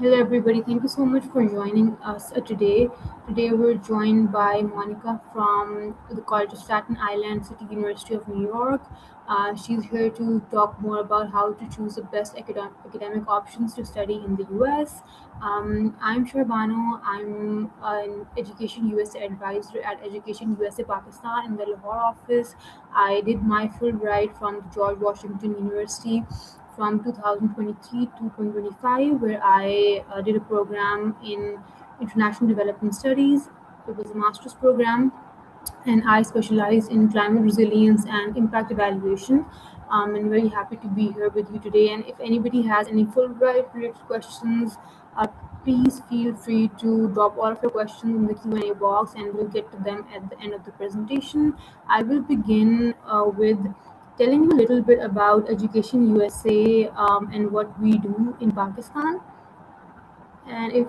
Hello, everybody. Thank you so much for joining us today. Today, we're joined by Monika from the College of Staten Island, City University of New York. She's here to talk more about how to choose the best academic options to study in the US. I'm Sharbano. I'm an Education USA advisor at Education USA Pakistan in the Lahore office. I did my Fulbright from the George Washington University from 2023 to 2025, where I did a program in international development studies. It was a master's program, and I specialized in climate resilience and impact evaluation. And very happy to be here with you today. And if anybody has any Fulbright related questions, uh, please feel free to drop all of your questions in the Q&A box, and we'll get to them at the end of the presentation. I will begin with telling you a little bit about Education USA and what we do in Pakistan. And if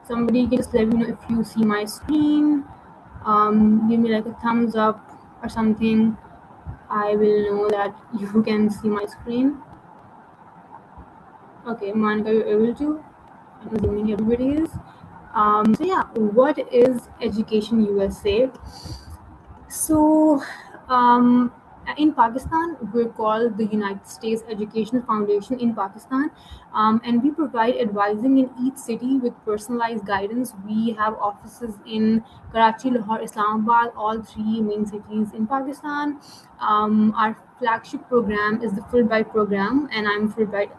somebody can just let me know if you see my screen, give me like a thumbs up or something. I will know that you can see my screen. Okay, Monica, you're able to? I'm assuming everybody is. So yeah, what is Education USA? So, in Pakistan, we're called the United States Educational Foundation in Pakistan, and we provide advising in each city with personalized guidance. We have offices in Karachi, Lahore, Islamabad, all three main cities in Pakistan. Our flagship program is the Fulbright program, and I'm Fulbright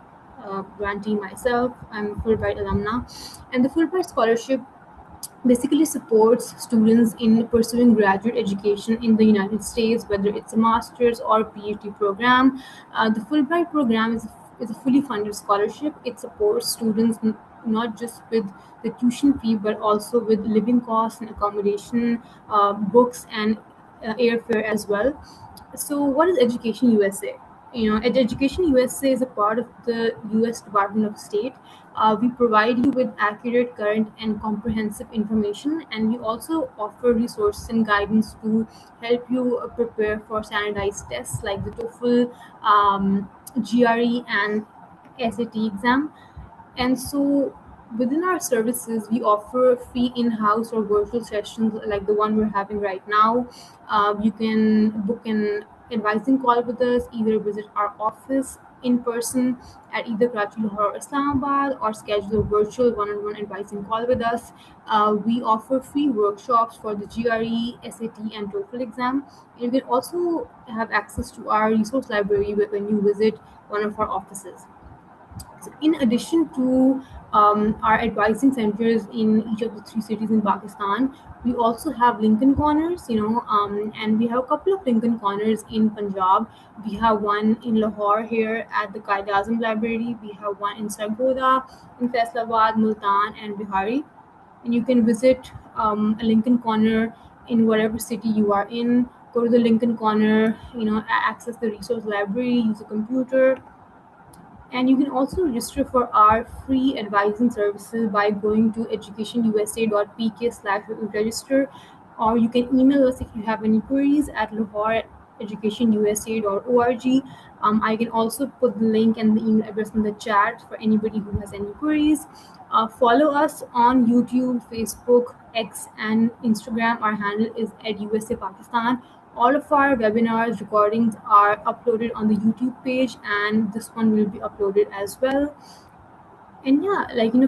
grantee myself. I'm Fulbright alumna, and the Fulbright scholarship basically supports students in pursuing graduate education in the United States, whether it's a master's or PhD program. The Fulbright program is a fully funded scholarship. It supports students not just with the tuition fee, but also with living costs and accommodation, books, and airfare as well. So, what is Education USA? Education USA is a part of the U.S. Department of State. We provide you with accurate, current, and comprehensive information, and we also offer resources and guidance to help you prepare for standardized tests like the TOEFL, GRE, and SAT exam. And so within our services, we offer free in-house or virtual sessions like the one we're having right now. You can book an advising call with us, either visit our office in person at either Karachi, Lahore, or Islamabad, or schedule a virtual one-on-one advising call with us. We offer free workshops for the GRE, SAT, and TOEFL exam. You can also have access to our resource library when you visit one of our offices. So in addition to our advising centers in each of the three cities in Pakistan, we also have Lincoln Corners, and we have a couple of Lincoln Corners in Punjab. We have one in Lahore here at the Qaid Azam Library. We have one in Sargodha, in Faisalabad, Multan, and Bihari. And you can visit a Lincoln Corner in whatever city you are in. Go to the Lincoln Corner, access the resource library, use a computer, and you can also register for our free advising services by going to educationusa.pk/register, or you can email us if you have any queries at lahore@educationusa.org. I can also put the link and the email address in the chat for anybody who has any queries. Follow us on YouTube, Facebook, X, and Instagram. Our handle is @USA Pakistan. All of our webinars recordings are uploaded on the YouTube page, and this one will be uploaded as well. And yeah,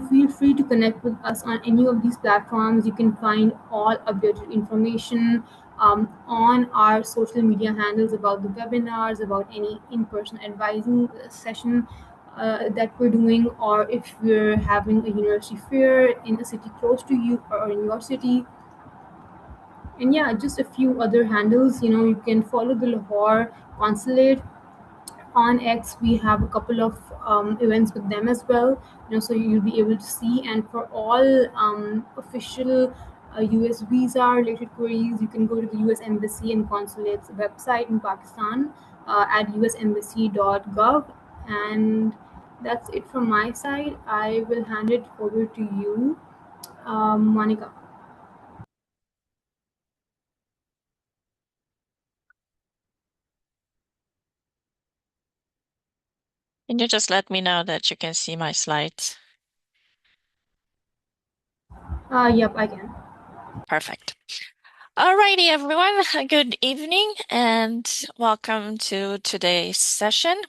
feel free to connect with us on any of these platforms. You can find all updated information on our social media handles about the webinars, about any in-person advising session that we're doing, or if we're having a university fair in a city close to you or in your city. And yeah, just a few other handles. You can follow the Lahore Consulate on X. We have a couple of events with them as well. So you'll be able to see. And for all official US visa related queries, you can go to the US Embassy and Consulate's website in Pakistan at usembassy.gov. And that's it from my side. I will hand it over to you, Monica. Can you just let me know that you can see my slides? Yep, I can. Perfect. Alrighty, everyone. Good evening and welcome to today's session.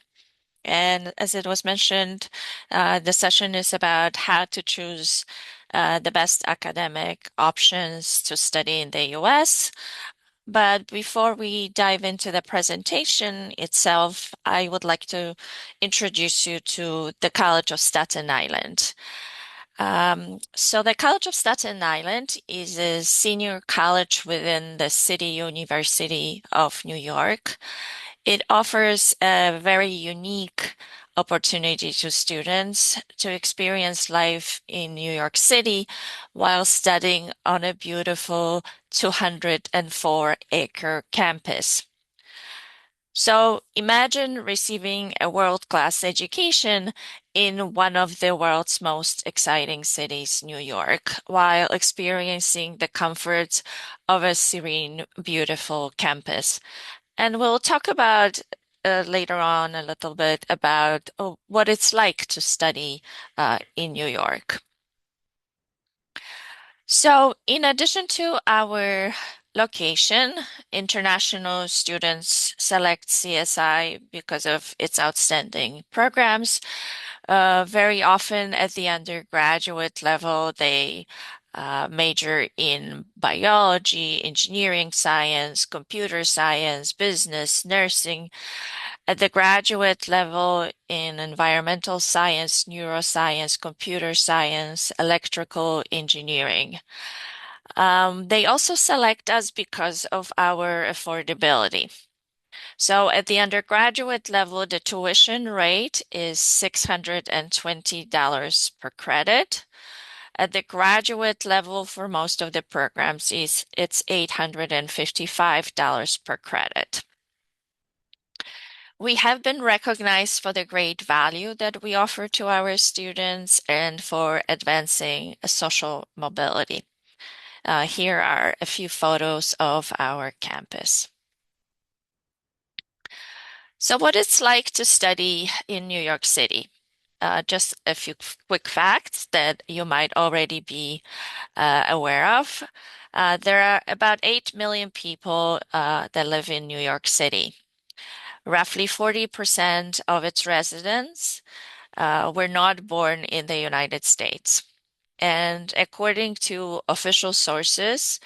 And as it was mentioned, the session is about how to choose the best academic options to study in the US. But before we dive into the presentation itself, I would like to introduce you to the College of Staten Island. So the College of Staten Island is a senior college within the City University of New York. It offers a very unique opportunity to students to experience life in New York City while studying on a beautiful 204-acre campus. So imagine receiving a world-class education in one of the world's most exciting cities, New York, while experiencing the comforts of a serene, beautiful campus. And we'll talk about later on a little bit about what it's like to study in New York. So, in addition to our location, international students select CSI because of its outstanding programs. Very often at the undergraduate level, they major in biology, engineering science, computer science, business, nursing. At the graduate level, in environmental science, neuroscience, computer science, electrical engineering. They also select us because of our affordability. So at the undergraduate level, the tuition rate is $620 per credit. At the graduate level for most of the programs it's $855 per credit. We have been recognized for the great value that we offer to our students and for advancing social mobility. Here are a few photos of our campus. So what it's like to study in New York City. Just a few quick facts that you might already be aware of. There are about 8 million people that live in New York City. Roughly 40% of its residents were not born in the United States. And according to official sources,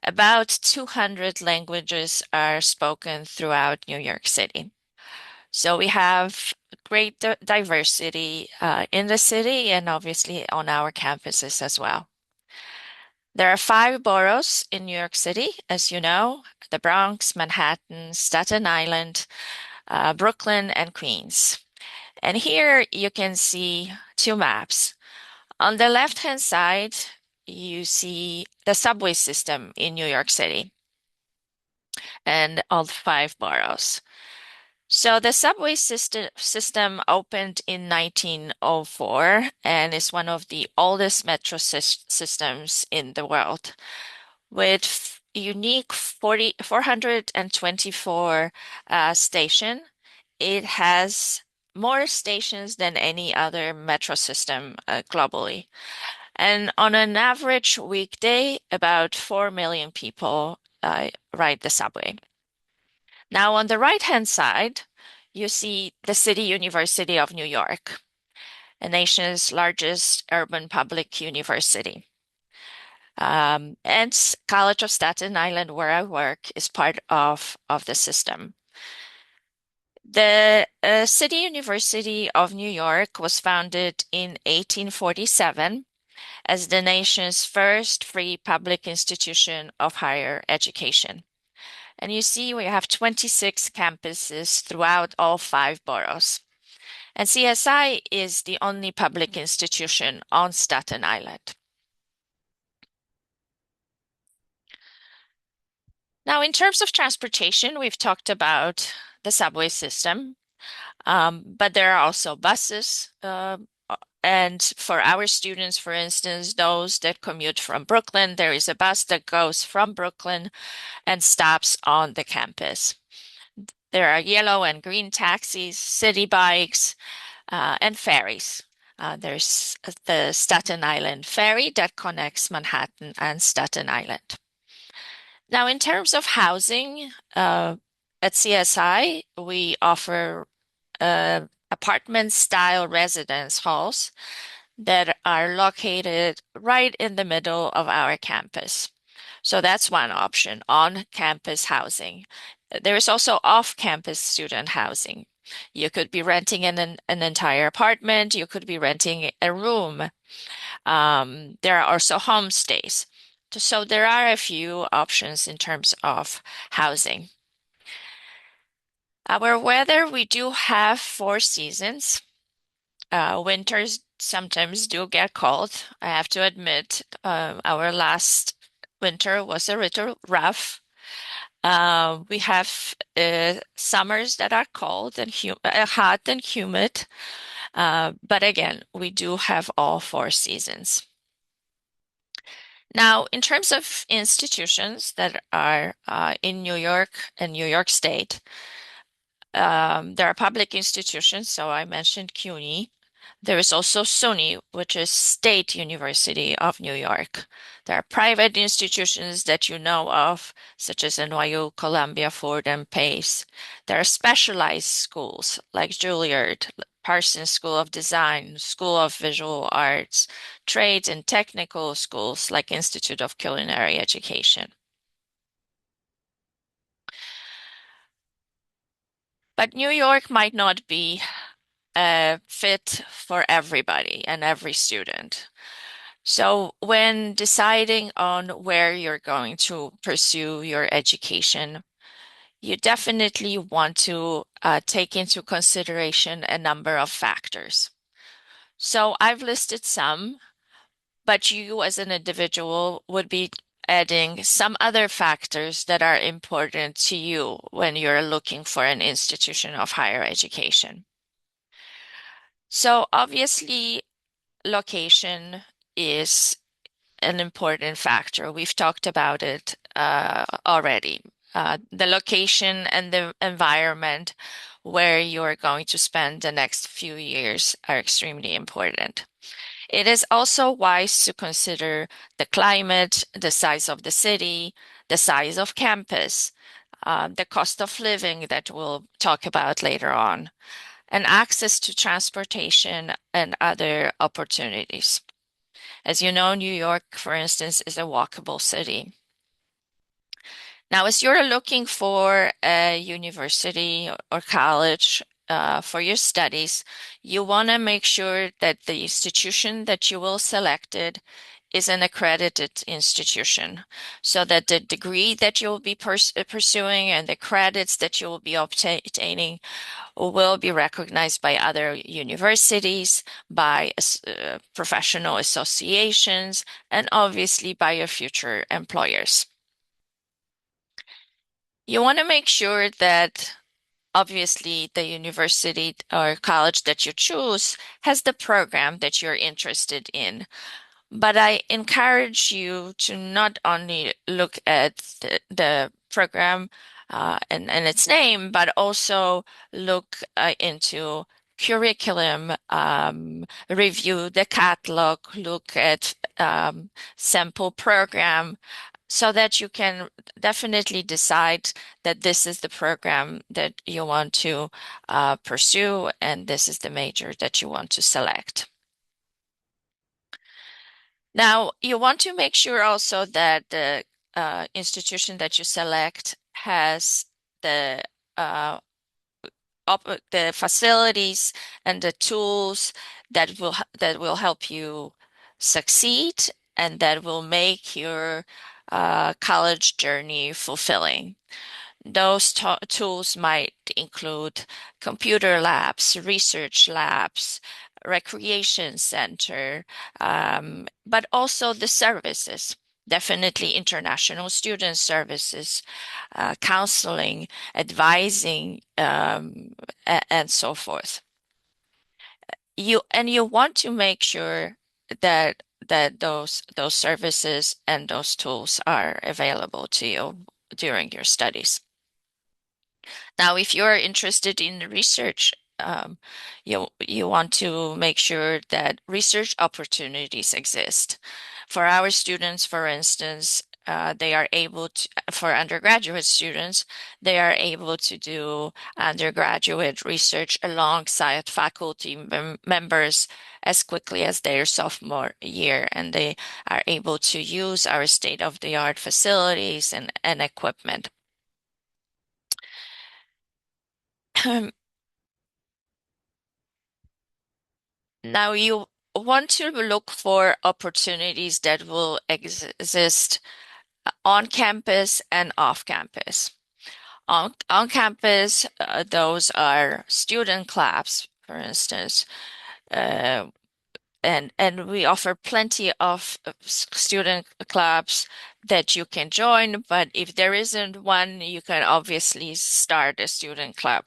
about 200 languages are spoken throughout New York City. So we have great diversity in the city and obviously on our campuses as well. There are 5 boroughs in New York City, as you know, the Bronx, Manhattan, Staten Island, Brooklyn, and Queens. And here you can see 2 maps. On the left-hand side, you see the subway system in New York City and all 5 boroughs. So the subway system opened in 1904 and is one of the oldest metro systems in the world with unique 424 station. It has more stations than any other metro system globally. And on an average weekday, about 4 million people ride the subway. Now, on the right-hand side, you see the City University of New York, the nation's largest urban public university. And College of Staten Island, where I work, is part of the system. The City University of New York was founded in 1847 as the nation's first free public institution of higher education. And you see, we have 26 campuses throughout all 5 boroughs. And CSI is the only public institution on Staten Island. Now, in terms of transportation, we've talked about the subway system, but there are also buses. And for our students, for instance, those that commute from Brooklyn, there is a bus that goes from Brooklyn and stops on the campus. There are yellow and green taxis, city bikes, and ferries. There's the Staten Island Ferry that connects Manhattan and Staten Island. Now, in terms of housing, at CSI, we offer apartment-style residence halls that are located right in the middle of our campus. So that's one option, on-campus housing. There is also off-campus student housing. You could be renting an entire apartment. You could be renting a room. There are also homestays. So there are a few options in terms of housing. Our weather, we do have 4 seasons. Winters sometimes do get cold. I have to admit, our last winter was a little rough. We have summers that are cold and hot and humid. But again, we do have all 4 seasons. Now, in terms of institutions that are in New York and New York State, there are public institutions. So I mentioned CUNY. There is also SUNY, which is State University of New York. There are private institutions that you know of, such as NYU, Columbia, Ford, and Pace. There are specialized schools like Juilliard, Parsons School of Design, School of Visual Arts, trades and technical schools like Institute of Culinary Education. But New York might not be fit for everybody and every student. So when deciding on where you're going to pursue your education, you definitely want to take into consideration a number of factors. So I've listed some, but you as an individual would be adding some other factors that are important to you when you're looking for an institution of higher education. So obviously, location is an important factor. We've talked about it already. The location and the environment where you're going to spend the next few years are extremely important. It is also wise to consider the climate, the size of the city, the size of campus, the cost of living that we'll talk about later on, and access to transportation and other opportunities. As you know, New York, for instance, is a walkable city. Now, as you're looking for a university or college for your studies, you want to make sure that the institution that you will select it is an accredited institution so that the degree that you'll be pursuing and the credits that you will be obtaining will be recognized by other universities, by professional associations, and obviously by your future employers. You want to make sure that obviously the university or college that you choose has the program that you're interested in. But I encourage you to not only look at the program and its name, but also look into curriculum, review the catalog, look at sample program, so that you can definitely decide that this is the program that you want to pursue and this is the major that you want to select. Now, you want to make sure also that the institution that you select has the uh, the facilities and the tools that will help you succeed and that will make your college journey fulfilling. Those tools might include computer labs, research labs, recreation center, but also the services. Definitely international student services, counseling, advising, and so forth. You want to make sure that those services and those tools are available to you during your studies. Now, if you're interested in research, you want to make sure that research opportunities exist. For our students, for instance, they are able to, for undergraduate students, they are able to do undergraduate research alongside faculty members as quickly as their sophomore year, and they are able to use our state-of-the-art facilities and equipment. Now, you want to look for opportunities that will exist on campus and off campus. On campus, those are student clubs, for instance, uh, and we offer plenty of student clubs that you can join. But if there isn't one, you can obviously start a student club.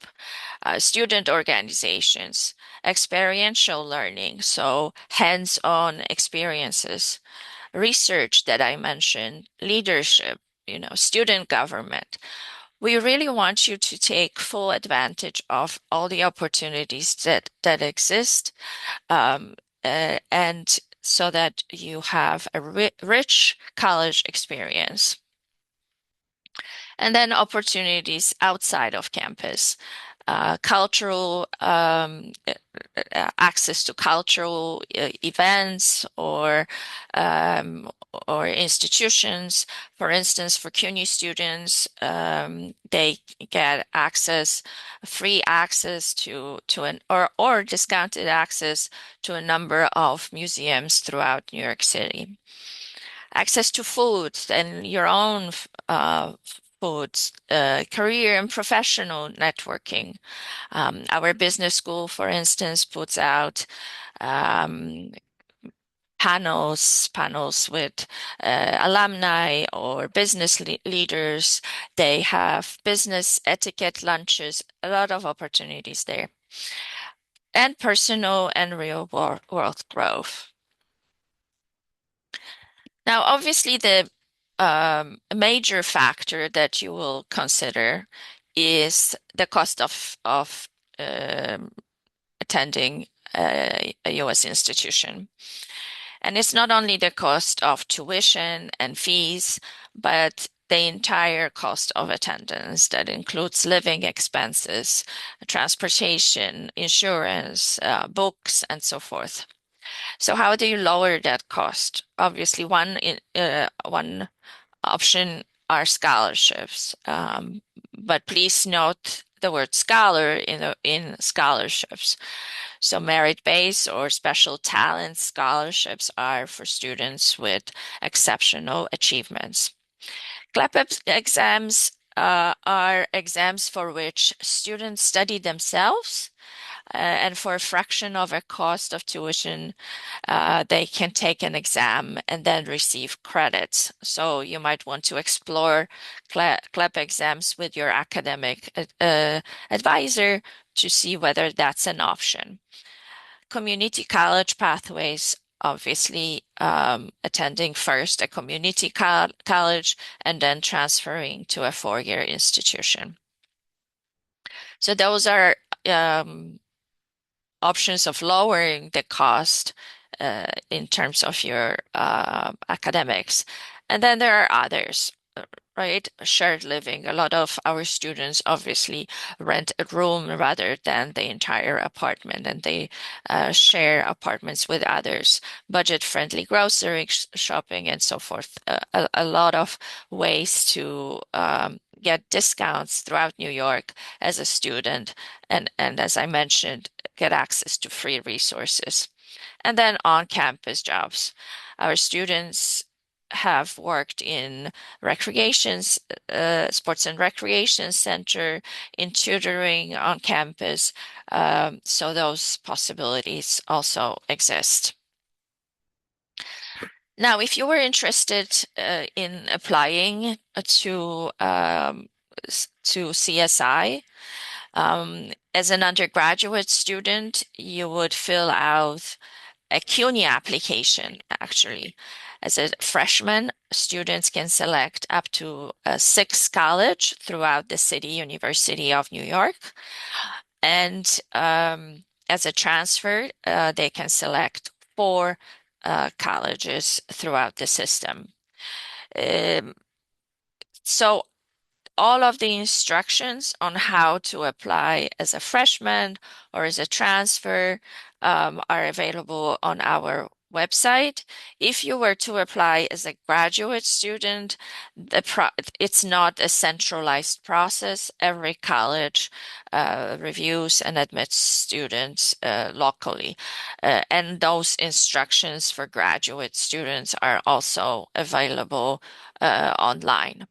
Student organizations, experiential learning, so hands-on experiences, research that I mentioned, leadership, student government. We really want you to take full advantage of all the opportunities that exist, um, and so that you have a rich college experience. And then opportunities outside of campus, cultural access to cultural events or institutions. For instance, for CUNY students, they get free access to an or discounted access to a number of museums throughout New York City. Access to food and your own foods, career and professional networking. Our business school, for instance, puts out um, panels with alumni or business leaders. They have business etiquette lunches, a lot of opportunities there, and personal and real world growth. Now, obviously, the major factor that you will consider is the cost of um, attending a U.S. institution. And it's not only the cost of tuition and fees, but the entire cost of attendance that includes living expenses, transportation, insurance, books, and so forth. So how do you lower that cost? Obviously, one option are scholarships, but please note the word scholar in scholarships. So merit-based or special talent scholarships are for students with exceptional achievements. CLAP exams are exams for which students study themselves, and for a fraction of a cost of tuition, they can take an exam and then receive credits. So you might want to explore CLAP exams with your academic advisor to see whether that's an option. Community college pathways, obviously, attending first a community college and then transferring to a four-year institution. So those are options of lowering the cost in terms of your academics. And then there are others, right? Shared living. A lot of our students obviously rent a room rather than the entire apartment, and they share apartments with others. Budget-friendly grocery shopping and so forth. A lot of ways to get discounts throughout New York as a student, and as I mentioned, get access to free resources. And then on-campus jobs. Our students have worked in recreations, sports and recreation center, in tutoring on campus. So those possibilities also exist. Now, if you were interested in applying to CSI, as an undergraduate student, you would fill out a CUNY application, actually. As a freshman, students can select up to 6 colleges throughout the City University of New York. And as a transfer, they can select four colleges throughout the system. Um, so all of the instructions on how to apply as a freshman or as a transfer are available on our website. If you were to apply as a graduate student, it's not a centralized process. Every college reviews and admits students locally. And those instructions for graduate students are also available online.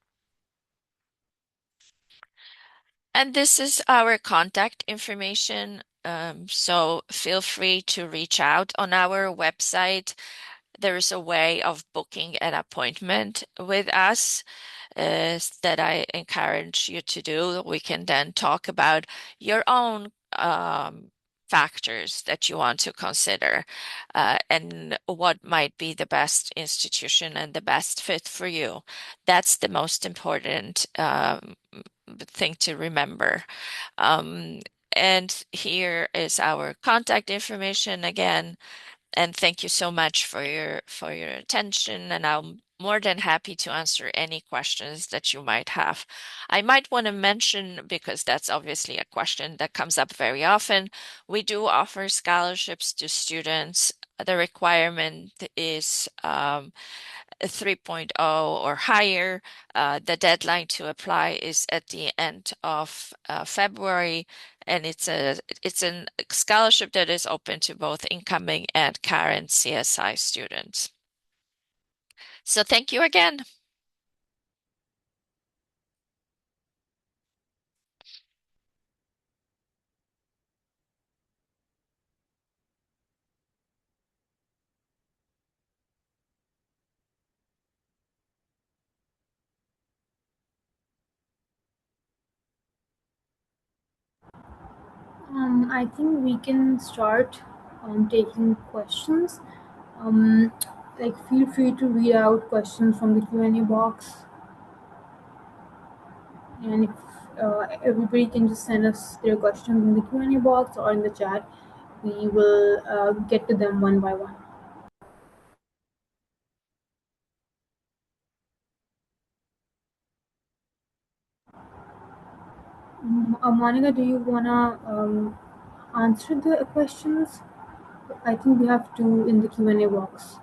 And this is our contact information. So feel free to reach out on our website. There is a way of booking an appointment with us that I encourage you to do. We can then talk about your own factors that you want to consider and what might be the best institution and the best fit for you. That's the most important thing to remember. Um, and here is our contact information again. And thank you so much for your attention. And I'm more than happy to answer any questions that you might have. I might want to mention, because that's obviously a question that comes up very often, we do offer scholarships to students. The requirement is 3.0 or higher. The deadline to apply is at the end of February, and it's a scholarship that is open to both incoming and current CSI students. So thank you again. I think we can start taking questions. Um, like, feel free to read out questions from the Q&A box, and if everybody can just send us their questions in the Q&A box or in the chat, we will get to them one by one. Monica, do you wanna answer the questions? I think we have two in the Q&A box.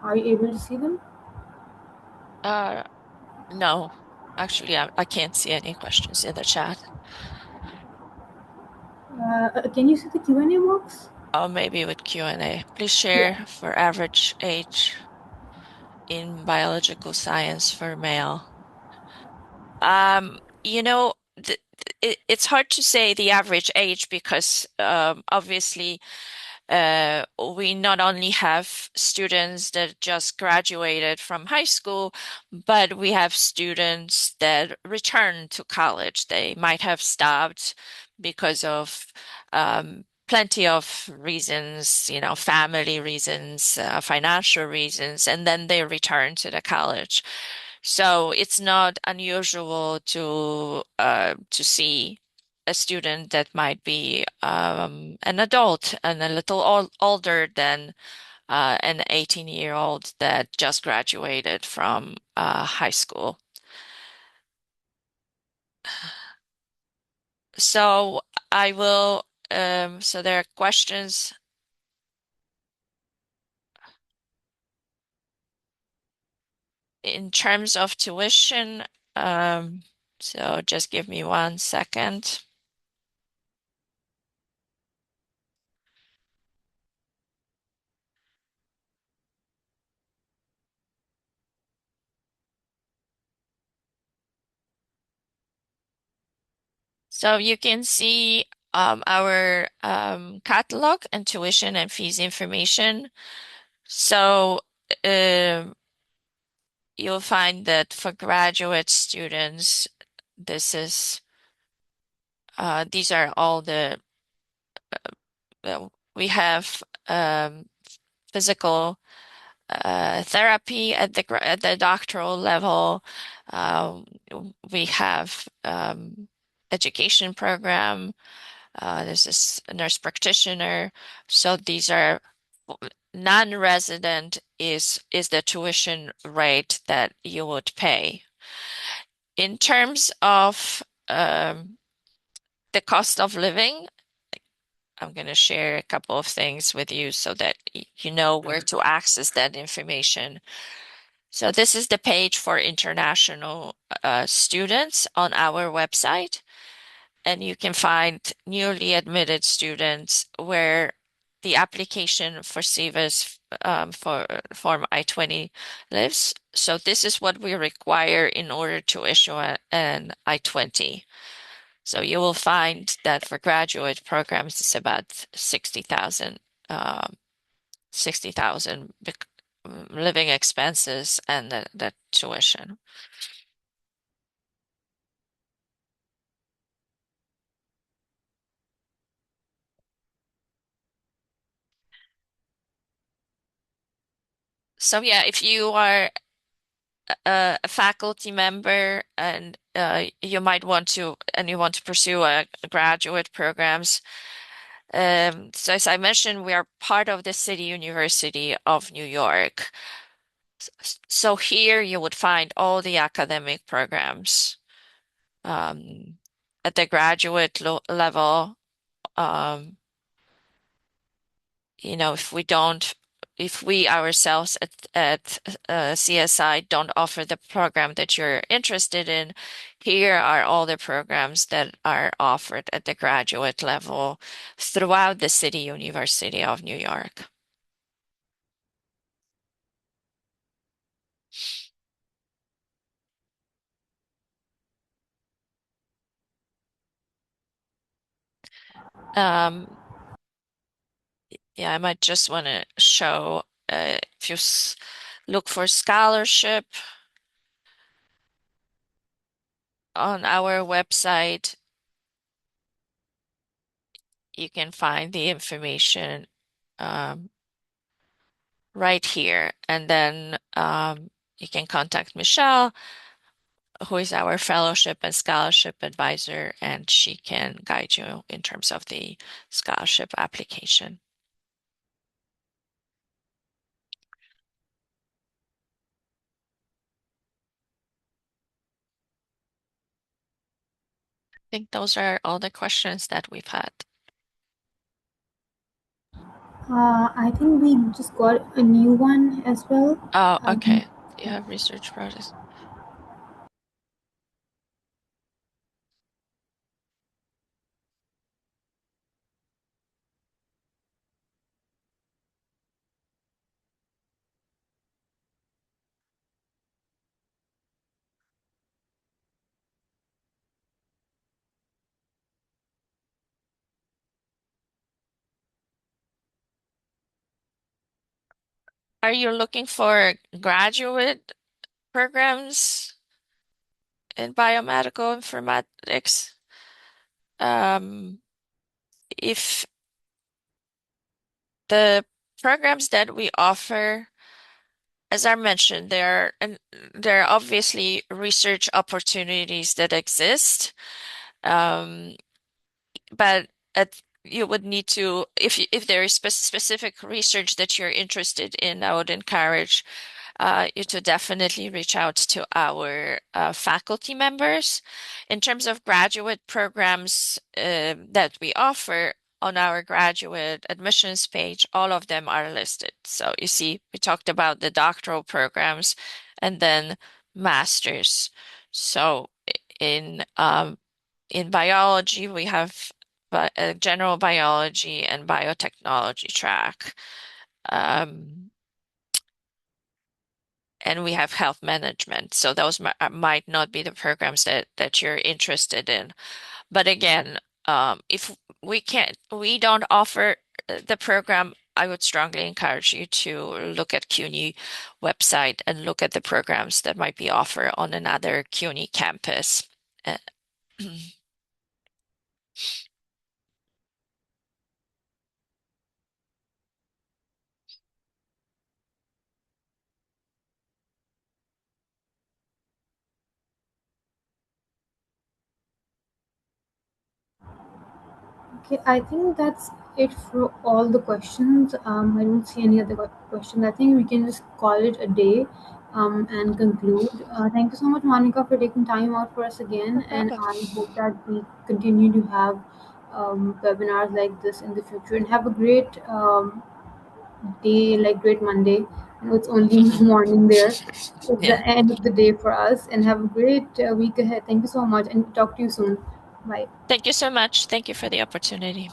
Are you able to see them? Uh, no, actually, I can't see any questions in the chat. Can you see the Q&A box? Oh, maybe with Q&A. Please Yeah. share for average age in biological science for male. You know, it's hard to say the average age because obviously we not only have students that just graduated from high school, but we have students that return to college. They might have stopped because of plenty of reasons, family reasons, financial reasons, and then they return to the college. So it's not unusual to see a student that might be an adult and a little older than an 18-year-old that just graduated from high school. So I will, so there are questions in terms of tuition. Um, so just give me 1 second. So you can see our catalog and tuition and fees information. So um you'll find that for graduate students, this is these are all the we have physical therapy at the doctoral level. Uh, we have education program. There's this nurse practitioner. So these are non-resident is the tuition rate that you would pay. In terms of the cost of living, I'm going to share a couple of things with you so that you know where to access that information. So this is the page for international students on our website, and you can find newly admitted students where the application for SEVA's for Form I-20 lives. So this is what we require in order to issue an I-20. So you will find that for graduate programs, it's about 60,000, 60,000 living expenses and the tuition. So yeah, if you are a faculty member and you might want to and you want to pursue a graduate programs. So as I mentioned, we are part of the City University of New York. So here you would find all the academic programs um, at the graduate level. Um, if we ourselves at CSI don't offer the program that you're interested in, here are all the programs that are offered at the graduate level throughout the City University of New York. Um, yeah, I might just want to show if you look for scholarship on our website, you can find the information right here. And then you can contact Michelle, who is our fellowship and scholarship advisor, and she can guide you in terms of the scholarship application. I think those are all the questions that we've had. I think we just got a new one as well. Oh, Um, okay. You have research projects. Are you looking for graduate programs in biomedical informatics? Um, if the programs that we offer, as I mentioned, there are obviously research opportunities that exist, um, but you would need to, if there is specific research that you're interested in, I would encourage you to definitely reach out to our faculty members. In terms of graduate programs that we offer on our graduate admissions page, all of them are listed. So you see, we talked about the doctoral programs and then masters. So in biology, we have general biology and biotechnology track. Um, and we have health management. So those might not be the programs that you're interested in. But again, if we don't offer the program, I would strongly encourage you to look at CUNY website and look at the programs that might be offered on another CUNY campus. Uh, Okay, I think that's it for all the questions. I don't see any other questions. I think we can just call it a day and conclude. Thank you so much, Monica, for taking time out for us No again. And problem. I hope that we continue to have webinars like this in the future. And have a great day, like great Monday. I know it's only morning there. It's the Yeah. end of the day for us. And have a great week ahead. Thank you so much, and talk to you soon. Bye. Thank you so much. Thank you for the opportunity.